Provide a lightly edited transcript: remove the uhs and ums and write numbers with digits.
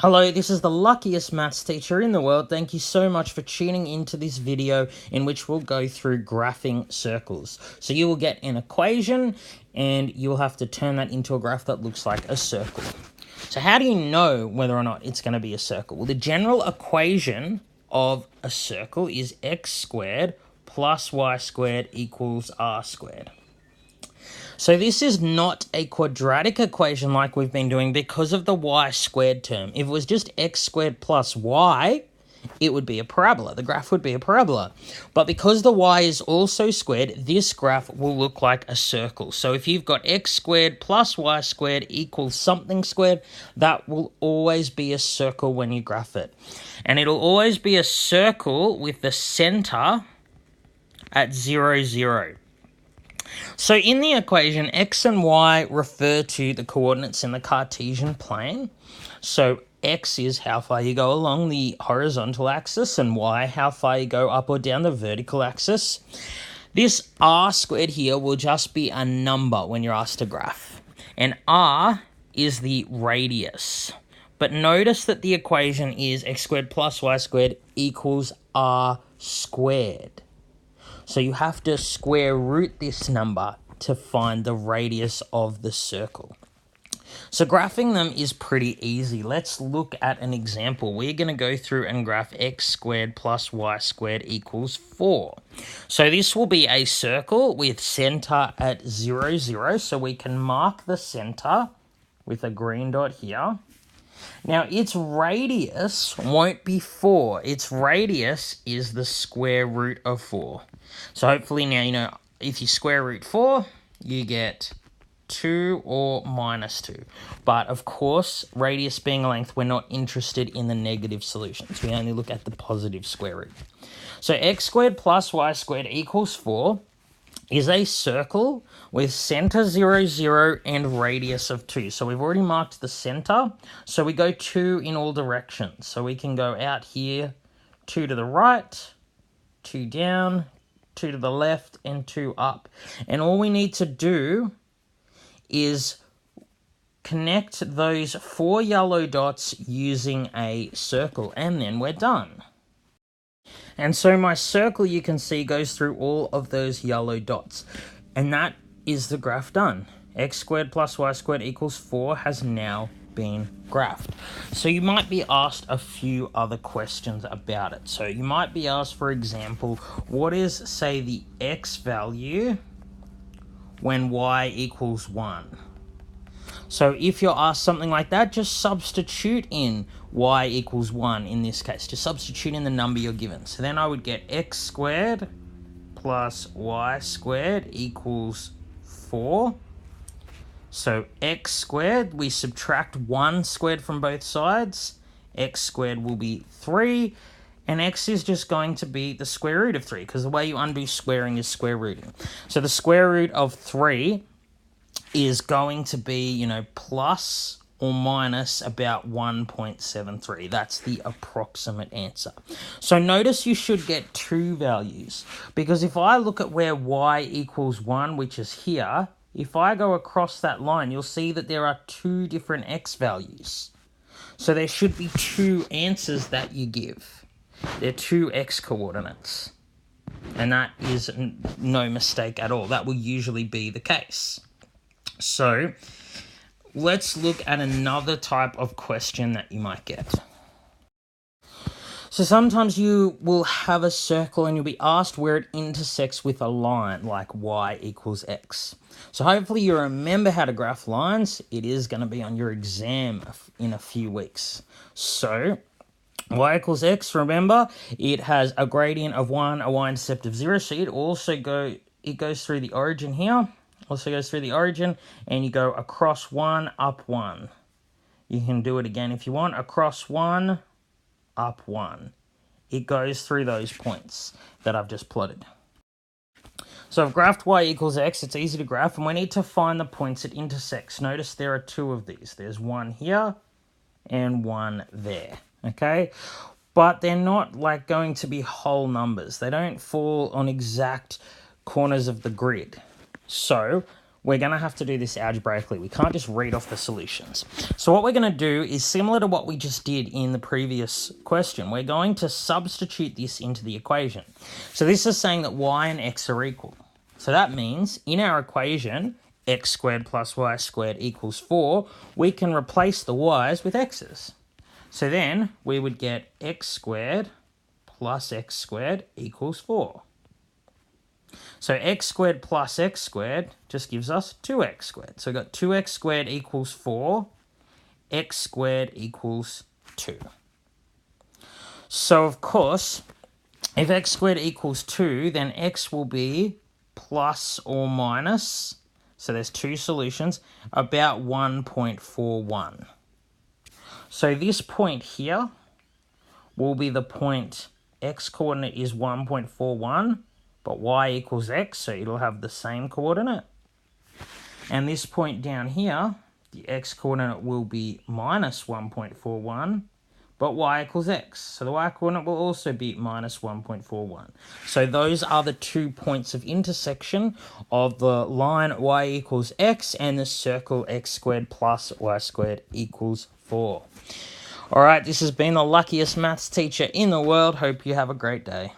Hello, this is the luckiest maths teacher in the world. Thank you so much for tuning into this video in which we'll go through graphing circles. So you will get an equation and you'll have to turn that into a graph that looks like a circle. So how do you know whether or not it's going to be a circle? Well, the general equation of a circle is x squared plus y squared equals r squared. So this is not a quadratic equation like we've been doing because of the y squared term. If it was just x squared plus y, it would be a parabola. The graph would be a parabola. But because the y is also squared, this graph will look like a circle. So if you've got x squared plus y squared equals something squared, that will always be a circle when you graph it. And it'll always be a circle with the center at 0, 0. So in the equation, x and y refer to the coordinates in the Cartesian plane. So x is how far you go along the horizontal axis, and y how far you go up or down the vertical axis. This r squared here will just be a number when you're asked to graph. And r is the radius. But notice that the equation is x squared plus y squared equals r squared. So you have to square root this number to find the radius of the circle. So graphing them is pretty easy. Let's look at an example. We're going to go through and graph x squared plus y squared equals 4. So this will be a circle with center at 0, 0. So we can mark the center with a green dot here. Now, its radius won't be 4. Its radius is the square root of 4. So hopefully now you know if you square root 4, you get 2 or minus 2. But of course, radius being a length, we're not interested in the negative solutions. We only look at the positive square root. So x squared plus y squared equals 4 is a circle with center 0, 0 and radius of 2. So we've already marked the center. So we go 2 in all directions. So we can go out here, 2 to the right, 2 down, 2 to the left, and 2 up. And all we need to do is connect those 4 yellow dots using a circle, and then we're done. And so my circle, you can see, goes through all of those yellow dots. And that is the graph done. X squared plus y squared equals 4 has now been graphed. So you might be asked a few other questions about it. So you might be asked, for example, what is, say, the x value when y equals 1? So if you're asked something like that, just substitute in y equals 1 in this case. Just substitute in the number you're given. So then I would get x squared plus y squared equals 4. So x squared, we subtract 1 squared from both sides. X squared will be 3. And x is just going to be the square root of 3, because the way you undo squaring is square rooting. So the square root of 3 is going to be, plus or minus about 1.73. That's the approximate answer. So notice you should get 2 values, because if I look at where y equals 1, which is here, if I go across that line, you'll see that there are 2 different x values. So there should be 2 answers that you give. They're 2 x coordinates. And that is no mistake at all. That will usually be the case. So let's look at another type of question that you might get. So sometimes you will have a circle and you'll be asked where it intersects with a line, like y equals x. So hopefully you remember how to graph lines. It is going to be on your exam in a few weeks. So y equals x, remember, it has a gradient of 1, a y-intercept of 0. So it goes through the origin here. Also goes through the origin, and you go across 1, up 1. You can do it again if you want. Across 1, up 1. It goes through those points that I've just plotted. So I've graphed y equals x. It's easy to graph, and we need to find the points it intersects. Notice there are 2 of these. There's 1 here and 1 there, okay? But they're not like going to be whole numbers. They don't fall on exact corners of the grid. So we're going to have to do this algebraically. We can't just read off the solutions. So what we're going to do is similar to what we just did in the previous question. We're going to substitute this into the equation. So this is saying that y and x are equal. So that means in our equation, x squared plus y squared equals 4, we can replace the y's with x's. So then we would get x squared plus x squared equals 4. So x squared plus x squared just gives us 2x squared. So we've got 2x squared equals 4, x squared equals 2. So of course, if x squared equals 2, then x will be plus or minus, so there's two solutions, about 1.41. So this point here will be the point x coordinate is 1.41, but y equals x, so it'll have the same coordinate. And this point down here, the x coordinate will be minus 1.41, but y equals x. So the y coordinate will also be minus 1.41. So those are the 2 points of intersection of the line y equals x and the circle x squared plus y squared equals 4. All right, this has been the luckiest maths teacher in the world. Hope you have a great day.